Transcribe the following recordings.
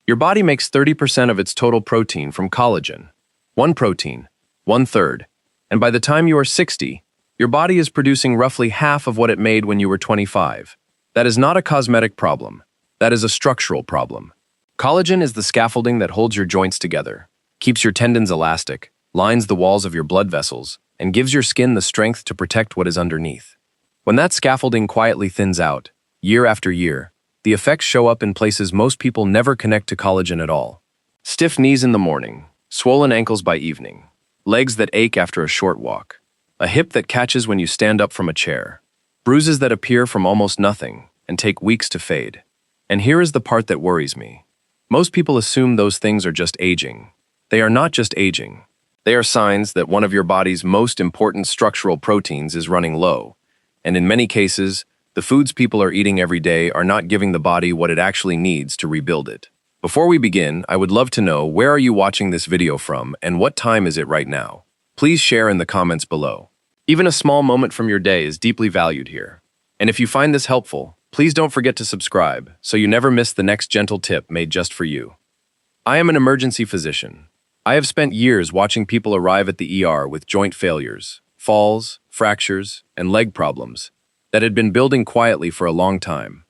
Your body makes 30% of its total protein from collagen. One protein, 1/3. And by the time you are 60, your body is producing roughly half of what it made when you were 25. That is not a cosmetic problem. That is a structural problem. Collagen is the scaffolding that holds your joints together, keeps your tendons elastic, lines the walls of your blood vessels, and gives your skin the strength to protect what is underneath. When that scaffolding quietly thins out, year after year, the effects show up in places most people never connect to collagen at all. Stiff knees in the morning, swollen ankles by evening, legs that ache after a short walk, a hip that catches when you stand up from a chair, bruises that appear from almost nothing and take weeks to fade. And here is the part that worries me. Most people assume those things are just aging. They are not just aging. They are signs that one of your body's most important structural proteins is running low, and in many cases, the foods people are eating every day are not giving the body what it actually needs to rebuild it. Before we begin, I would love to know, where are you watching this video from and what time is it right now? Please share in the comments below. Even a small moment from your day is deeply valued here. And if you find this helpful, please don't forget to subscribe so you never miss the next gentle tip made just for you. I am an emergency physician. I have spent years watching people arrive at the ER with joint failures, falls, fractures, and leg problems that had been building quietly for a long time.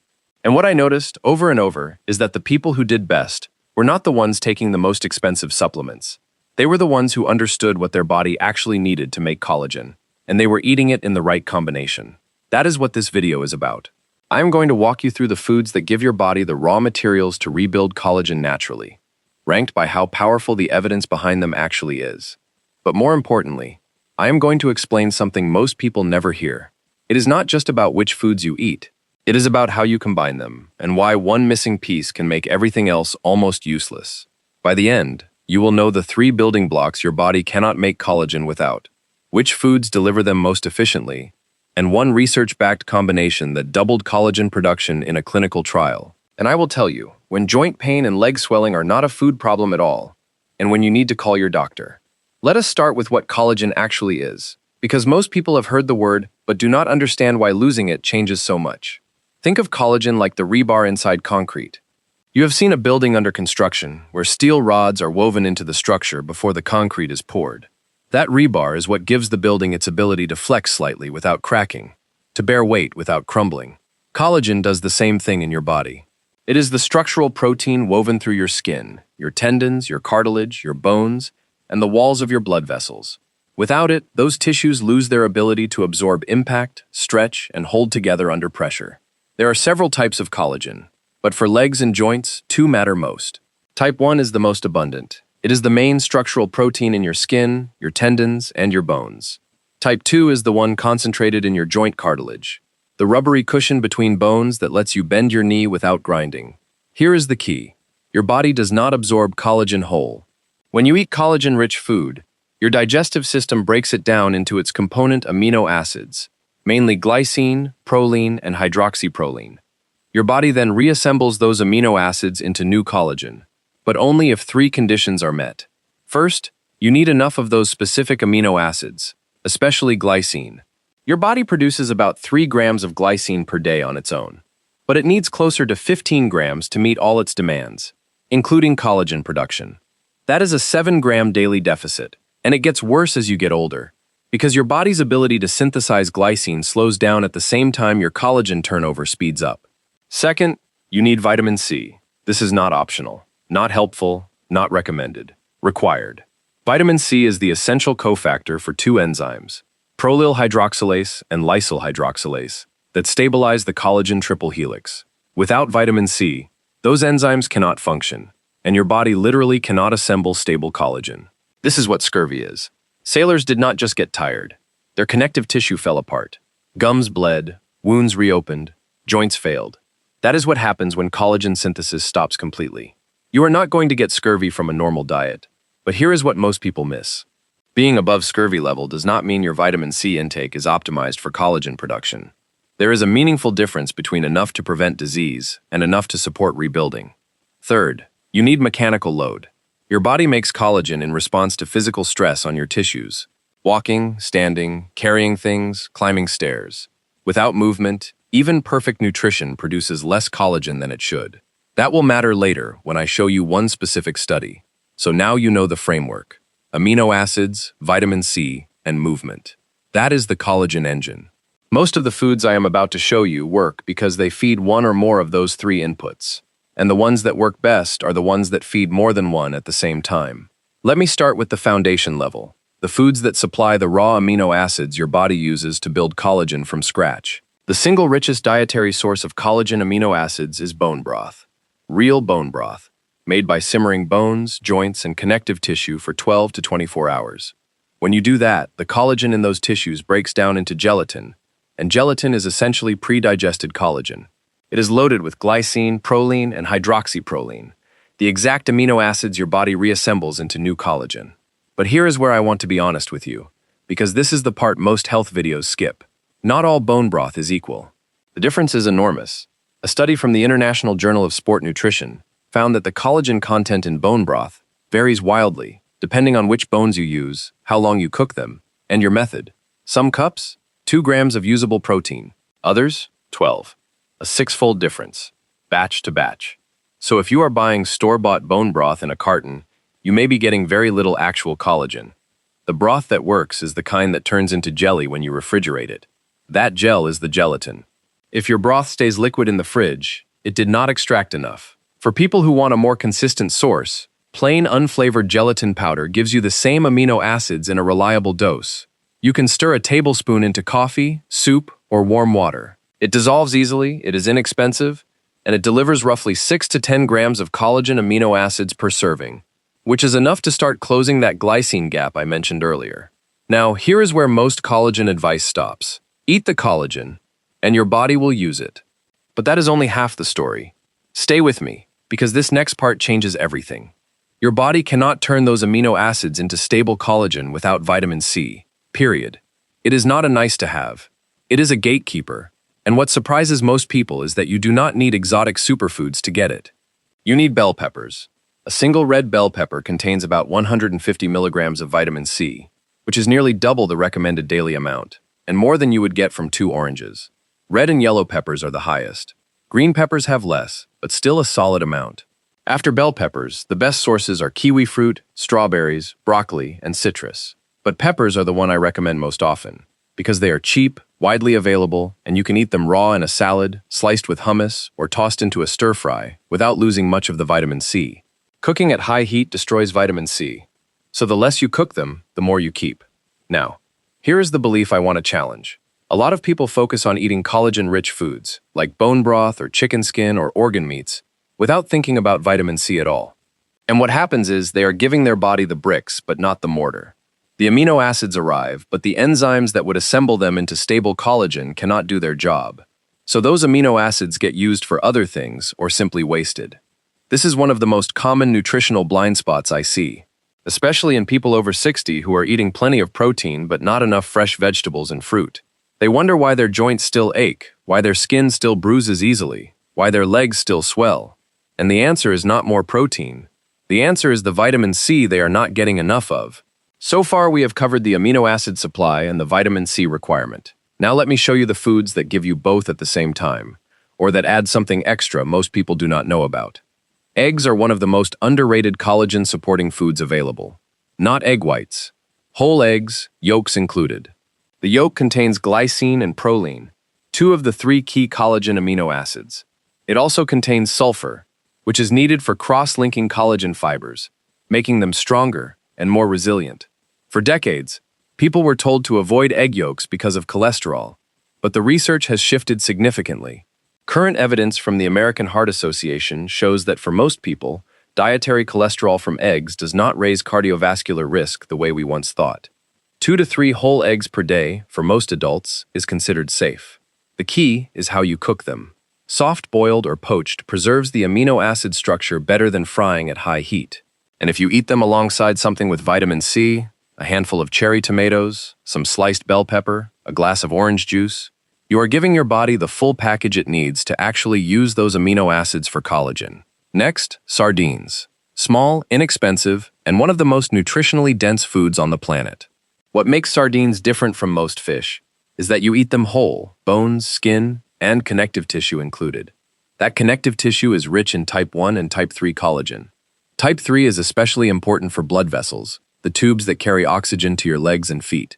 And what I noticed over and over is that the people who did best were not the ones taking the most expensive supplements. They were the ones who understood what their body actually needed to make collagen, and they were eating it in the right combination. That is what this video is about. I am going to walk you through the foods that give your body the raw materials to rebuild collagen naturally, ranked by how powerful the evidence behind them actually is. But more importantly, I am going to explain something most people never hear. It is not just about which foods you eat. It is about how you combine them, and why one missing piece can make everything else almost useless. By the end, you will know the 3 building blocks your body cannot make collagen without, which foods deliver them most efficiently, and one research-backed combination that doubled collagen production in a clinical trial. And I will tell you, when joint pain and leg swelling are not a food problem at all, and when you need to call your doctor. Let us start with what collagen actually is, because most people have heard the word but do not understand why losing it changes so much. Think of collagen like the rebar inside concrete. You have seen a building under construction where steel rods are woven into the structure before the concrete is poured. That rebar is what gives the building its ability to flex slightly without cracking, to bear weight without crumbling. Collagen does the same thing in your body. It is the structural protein woven through your skin, your tendons, your cartilage, your bones, and the walls of your blood vessels. Without it, those tissues lose their ability to absorb impact, stretch, and hold together under pressure. There are several types of collagen, but for legs and joints, 2 matter most. Type 1 is the most abundant. It is the main structural protein in your skin, your tendons, and your bones. Type 2 is the one concentrated in your joint cartilage, the rubbery cushion between bones that lets you bend your knee without grinding. Here is the key. Your body does not absorb collagen whole. When you eat collagen-rich food, your digestive system breaks it down into its component amino acids, mainly glycine, proline, and hydroxyproline. Your body then reassembles those amino acids into new collagen, but only if 3 conditions are met. First, you need enough of those specific amino acids, especially glycine. Your body produces about 3 grams of glycine per day on its own, but it needs closer to 15 grams to meet all its demands, including collagen production. That is a 7-gram daily deficit, and it gets worse as you get older, because your body's ability to synthesize glycine slows down at the same time your collagen turnover speeds up. Second, you need vitamin C. This is not optional, not helpful, not recommended, required. Vitamin C is the essential cofactor for 2 enzymes, prolyl hydroxylase and lysyl hydroxylase, that stabilize the collagen triple helix. Without vitamin C, those enzymes cannot function, and your body literally cannot assemble stable collagen. This is what scurvy is. Sailors did not just get tired. Their connective tissue fell apart. Gums bled, wounds reopened, joints failed. That is what happens when collagen synthesis stops completely. You are not going to get scurvy from a normal diet, but here is what most people miss. Being above scurvy level does not mean your vitamin C intake is optimized for collagen production. There is a meaningful difference between enough to prevent disease and enough to support rebuilding. Third, you need mechanical load. Your body makes collagen in response to physical stress on your tissues. Walking, standing, carrying things, climbing stairs. Without movement, even perfect nutrition produces less collagen than it should. That will matter later when I show you one specific study. So now you know the framework: amino acids, vitamin C, and movement. That is the collagen engine. Most of the foods I am about to show you work because they feed one or more of those three inputs. And the ones that work best are the ones that feed more than one at the same time. Let me start with the foundation level, the foods that supply the raw amino acids your body uses to build collagen from scratch. The single richest dietary source of collagen amino acids is bone broth. Real bone broth, made by simmering bones, joints, and connective tissue for 12 to 24 hours. When you do that, the collagen in those tissues breaks down into gelatin, and gelatin is essentially pre-digested collagen. It is loaded with glycine, proline, and hydroxyproline, the exact amino acids your body reassembles into new collagen. But here is where I want to be honest with you, because this is the part most health videos skip. Not all bone broth is equal. The difference is enormous. A study from the International Journal of Sport Nutrition found that the collagen content in bone broth varies wildly, depending on which bones you use, how long you cook them, and your method. Some cups, 2 grams of usable protein. Others, 12. A 6-fold difference, batch to batch. So if you are buying store-bought bone broth in a carton, you may be getting very little actual collagen. The broth that works is the kind that turns into jelly when you refrigerate it. That gel is the gelatin. If your broth stays liquid in the fridge, it did not extract enough. For people who want a more consistent source, plain unflavored gelatin powder gives you the same amino acids in a reliable dose. You can stir a tablespoon into coffee, soup, or warm water. It dissolves easily, it is inexpensive, and it delivers roughly 6 to 10 grams of collagen amino acids per serving, which is enough to start closing that glycine gap I mentioned earlier. Now, here is where most collagen advice stops. Eat the collagen, and your body will use it. But that is only half the story. Stay with me, because this next part changes everything. Your body cannot turn those amino acids into stable collagen without vitamin C, period. It is not a nice to have. It is a gatekeeper. And what surprises most people is that you do not need exotic superfoods to get it. You need bell peppers. A single red bell pepper contains about 150 milligrams of vitamin C, which is nearly double the recommended daily amount, and more than you would get from 2 oranges. Red and yellow peppers are the highest. Green peppers have less, but still a solid amount. After bell peppers, the best sources are kiwi fruit, strawberries, broccoli, and citrus. But peppers are the one I recommend most often, because they are cheap, widely available, and you can eat them raw in a salad, sliced with hummus, or tossed into a stir-fry without losing much of the vitamin C. Cooking at high heat destroys vitamin C, so the less you cook them, the more you keep. Now, here is the belief I want to challenge. A lot of people focus on eating collagen-rich foods, like bone broth or chicken skin or organ meats, without thinking about vitamin C at all. And what happens is they are giving their body the bricks, but not the mortar. The amino acids arrive, but the enzymes that would assemble them into stable collagen cannot do their job. So those amino acids get used for other things or simply wasted. This is one of the most common nutritional blind spots I see, especially in people over 60 who are eating plenty of protein but not enough fresh vegetables and fruit. They wonder why their joints still ache, why their skin still bruises easily, why their legs still swell. And the answer is not more protein. The answer is the vitamin C they are not getting enough of. So far, we have covered the amino acid supply and the vitamin C requirement. Now let me show you the foods that give you both at the same time, or that add something extra most people do not know about. Eggs are one of the most underrated collagen-supporting foods available. Not egg whites. Whole eggs, yolks included. The yolk contains glycine and proline, 2 of the 3 key collagen amino acids. It also contains sulfur, which is needed for cross-linking collagen fibers, making them stronger and more resilient. For decades, people were told to avoid egg yolks because of cholesterol, but the research has shifted significantly. Current evidence from the American Heart Association shows that for most people, dietary cholesterol from eggs does not raise cardiovascular risk the way we once thought. 2 to 3 whole eggs per day, for most adults, is considered safe. The key is how you cook them. Soft-boiled or poached preserves the amino acid structure better than frying at high heat. And if you eat them alongside something with vitamin C, a handful of cherry tomatoes, some sliced bell pepper, a glass of orange juice, you are giving your body the full package it needs to actually use those amino acids for collagen. Next, sardines. Small, inexpensive, and one of the most nutritionally dense foods on the planet. What makes sardines different from most fish is that you eat them whole, bones, skin, and connective tissue included. That connective tissue is rich in type 1 and type 3 collagen. Type 3 is especially important for blood vessels, the tubes that carry oxygen to your legs and feet.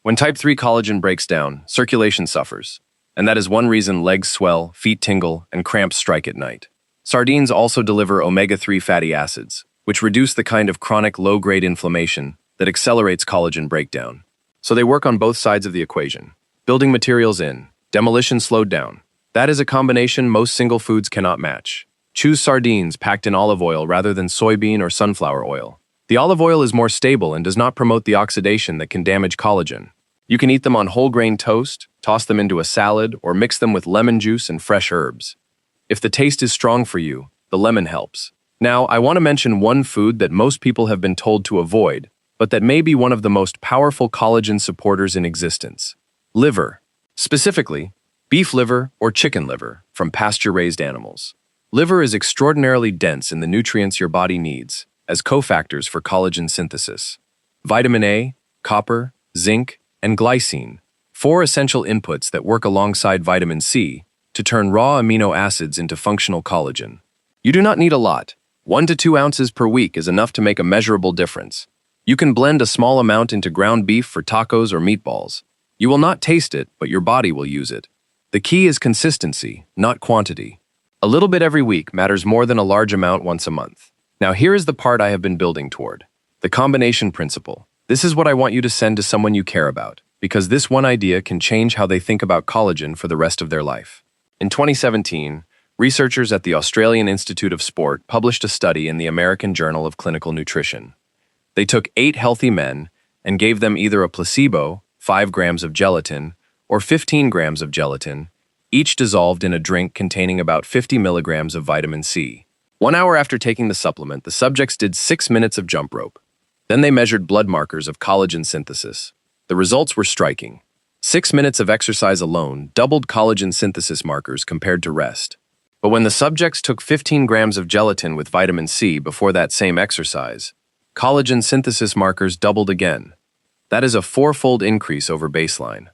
When type 3 collagen breaks down, circulation suffers, and that is one reason legs swell, feet tingle, and cramps strike at night. Sardines also deliver omega-3 fatty acids, which reduce the kind of chronic low-grade inflammation that accelerates collagen breakdown. So they work on both sides of the equation. Building materials in, demolition slowed down. That is a combination most single foods cannot match. Choose sardines packed in olive oil rather than soybean or sunflower oil. The olive oil is more stable and does not promote the oxidation that can damage collagen. You can eat them on whole grain toast, toss them into a salad, or mix them with lemon juice and fresh herbs. If the taste is strong for you, the lemon helps. Now, I want to mention one food that most people have been told to avoid, but that may be one of the most powerful collagen supporters in existence. Liver. Specifically, beef liver or chicken liver from pasture-raised animals. Liver is extraordinarily dense in the nutrients your body needs as cofactors for collagen synthesis. Vitamin A, copper, zinc, and glycine, 4 essential inputs that work alongside vitamin C to turn raw amino acids into functional collagen. You do not need a lot. 1 to 2 ounces per week is enough to make a measurable difference. You can blend a small amount into ground beef for tacos or meatballs. You will not taste it, but your body will use it. The key is consistency, not quantity. A little bit every week matters more than a large amount once a month. Now here is the part I have been building toward. The combination principle. This is what I want you to send to someone you care about, because this one idea can change how they think about collagen for the rest of their life. In 2017, researchers at the Australian Institute of Sport published a study in the American Journal of Clinical Nutrition. They took 8 healthy men and gave them either a placebo, 5 grams of gelatin, or 15 grams of gelatin, each dissolved in a drink containing about 50 milligrams of vitamin C. 1 hour after taking the supplement, the subjects did 6 minutes of jump rope. Then they measured blood markers of collagen synthesis. The results were striking. 6 minutes of exercise alone doubled collagen synthesis markers compared to rest. But when the subjects took 15 grams of gelatin with vitamin C before that same exercise, collagen synthesis markers doubled again. That is a 4-fold increase over baseline.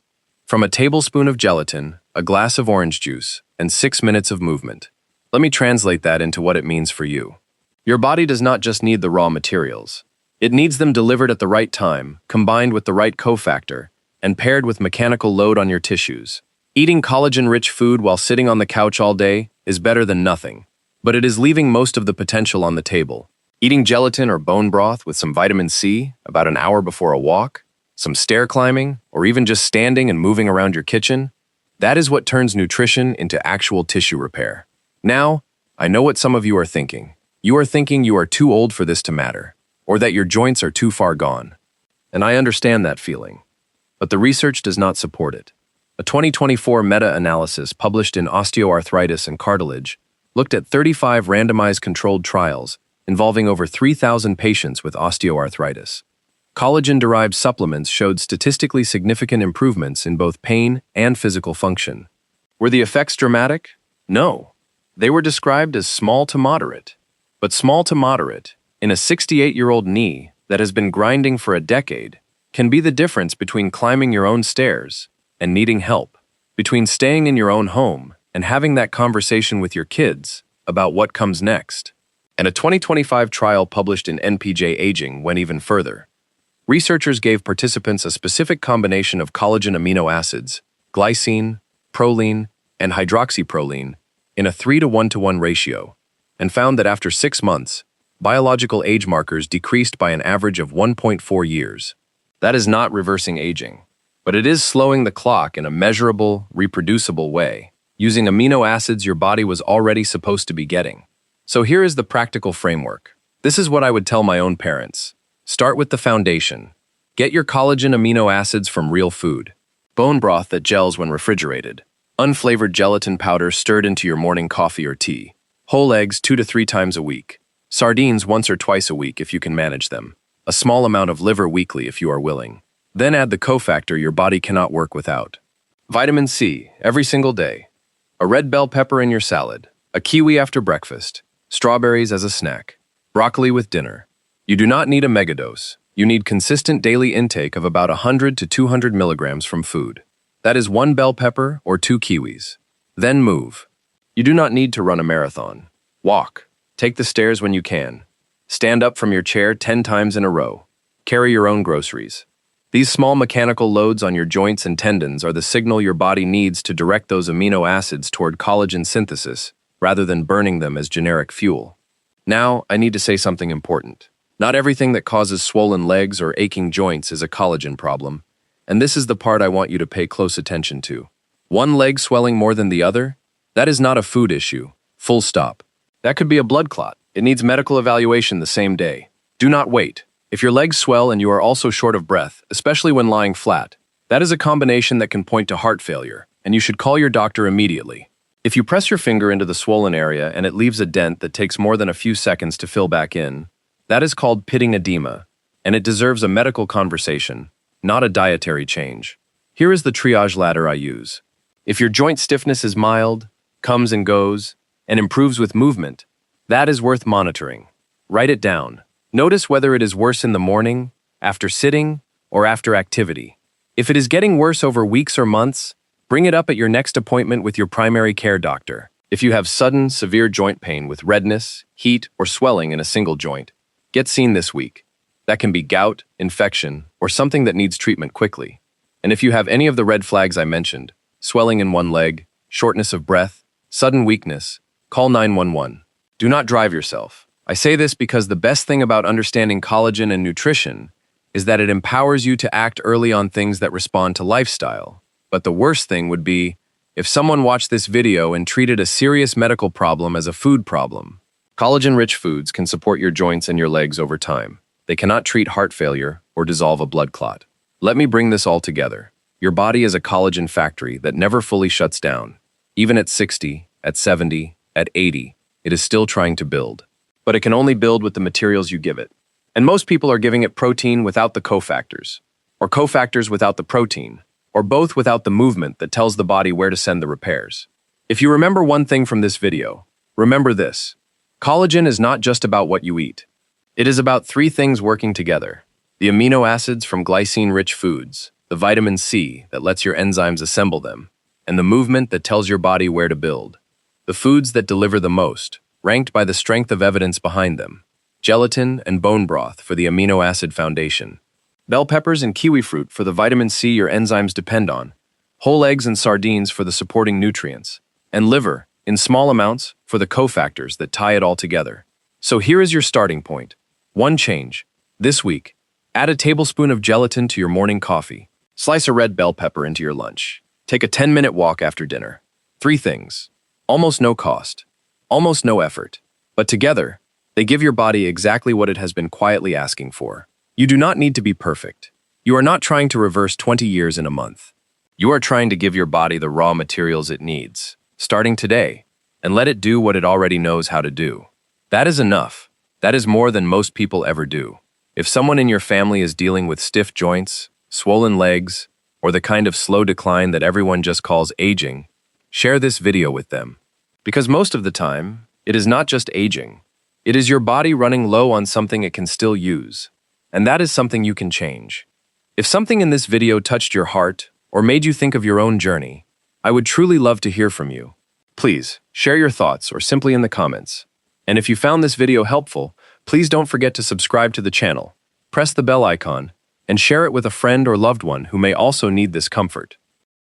From a tablespoon of gelatin, a glass of orange juice, and 6 minutes of movement. Let me translate that into what it means for you. Your body does not just need the raw materials. It needs them delivered at the right time, combined with the right cofactor, and paired with mechanical load on your tissues. Eating collagen-rich food while sitting on the couch all day is better than nothing, but it is leaving most of the potential on the table. Eating gelatin or bone broth with some vitamin C about an hour before a walk, some stair climbing, or even just standing and moving around your kitchen, that is what turns nutrition into actual tissue repair. Now, I know what some of you are thinking. You are thinking you are too old for this to matter, or that your joints are too far gone. And I understand that feeling. But the research does not support it. A 2024 meta-analysis published in Osteoarthritis and Cartilage looked at 35 randomized controlled trials involving over 3,000 patients with osteoarthritis. Collagen-derived supplements showed statistically significant improvements in both pain and physical function. Were the effects dramatic? No. They were described as small to moderate. But small to moderate, in a 68-year-old knee that has been grinding for a decade, can be the difference between climbing your own stairs and needing help, between staying in your own home and having that conversation with your kids about what comes next. And a 2025 trial published in NPJ Aging went even further. Researchers gave participants a specific combination of collagen amino acids, glycine, proline, and hydroxyproline in a 3-to-1-to-1 ratio, and found that after 6 months, biological age markers decreased by an average of 1.4 years. That is not reversing aging, but it is slowing the clock in a measurable, reproducible way, using amino acids your body was already supposed to be getting. So here is the practical framework. This is what I would tell my own parents. Start with the foundation. Get your collagen amino acids from real food. Bone broth that gels when refrigerated. Unflavored gelatin powder stirred into your morning coffee or tea. Whole eggs 2 to 3 times a week. Sardines once or twice a week if you can manage them. A small amount of liver weekly if you are willing. Then add the cofactor your body cannot work without. Vitamin C every single day. A red bell pepper in your salad. A kiwi after breakfast. Strawberries as a snack. Broccoli with dinner. You do not need a megadose. You need consistent daily intake of about 100 to 200 milligrams from food. That is 1 bell pepper or 2 kiwis. Then move. You do not need to run a marathon. Walk. Take the stairs when you can. Stand up from your chair 10 times in a row. Carry your own groceries. These small mechanical loads on your joints and tendons are the signal your body needs to direct those amino acids toward collagen synthesis, rather than burning them as generic fuel. Now, I need to say something important. Not everything that causes swollen legs or aching joints is a collagen problem, and this is the part I want you to pay close attention to. One leg swelling more than the other? That is not a food issue. Full stop. That could be a blood clot. It needs medical evaluation the same day. Do not wait. If your legs swell and you are also short of breath, especially when lying flat, that is a combination that can point to heart failure, and you should call your doctor immediately. If you press your finger into the swollen area and it leaves a dent that takes more than a few seconds to fill back in, that is called pitting edema, and it deserves a medical conversation, not a dietary change. Here is the triage ladder I use. If your joint stiffness is mild, comes and goes, and improves with movement, that is worth monitoring. Write it down. Notice whether it is worse in the morning, after sitting, or after activity. If it is getting worse over weeks or months, bring it up at your next appointment with your primary care doctor. If you have sudden, severe joint pain with redness, heat, or swelling in a single joint, get seen this week. That can be gout, infection, or something that needs treatment quickly. And if you have any of the red flags I mentioned, swelling in one leg, shortness of breath, sudden weakness, call 911. Do not drive yourself. I say this because the best thing about understanding collagen and nutrition is that it empowers you to act early on things that respond to lifestyle. But the worst thing would be if someone watched this video and treated a serious medical problem as a food problem. Collagen-rich foods can support your joints and your legs over time. They cannot treat heart failure or dissolve a blood clot. Let me bring this all together. Your body is a collagen factory that never fully shuts down. Even at 60, at 70, at 80, it is still trying to build. But it can only build with the materials you give it. And most people are giving it protein without the cofactors, or cofactors without the protein, or both without the movement that tells the body where to send the repairs. If you remember one thing from this video, remember this. Collagen is not just about what you eat. It is about three things working together. The amino acids from glycine-rich foods, the vitamin C that lets your enzymes assemble them, and the movement that tells your body where to build. The foods that deliver the most, ranked by the strength of evidence behind them. Gelatin and bone broth for the amino acid foundation. Bell peppers and kiwi fruit for the vitamin C your enzymes depend on. Whole eggs and sardines for the supporting nutrients. And liver, in small amounts, for the cofactors that tie it all together. So here is your starting point. One change. This week, add a tablespoon of gelatin to your morning coffee. Slice a red bell pepper into your lunch. Take a 10-minute walk after dinner. Three things. Almost no cost. Almost no effort. But together, they give your body exactly what it has been quietly asking for. You do not need to be perfect. You are not trying to reverse 20 years in a month. You are trying to give your body the raw materials it needs, starting today, and let it do what it already knows how to do. That is enough. That is more than most people ever do. If someone in your family is dealing with stiff joints, swollen legs, or the kind of slow decline that everyone just calls aging, share this video with them. Because most of the time, it is not just aging. It is your body running low on something it can still use. And that is something you can change. If something in this video touched your heart or made you think of your own journey, I would truly love to hear from you. Please, share your thoughts or simply in the comments. And if you found this video helpful, please don't forget to subscribe to the channel, press the bell icon, and share it with a friend or loved one who may also need this comfort.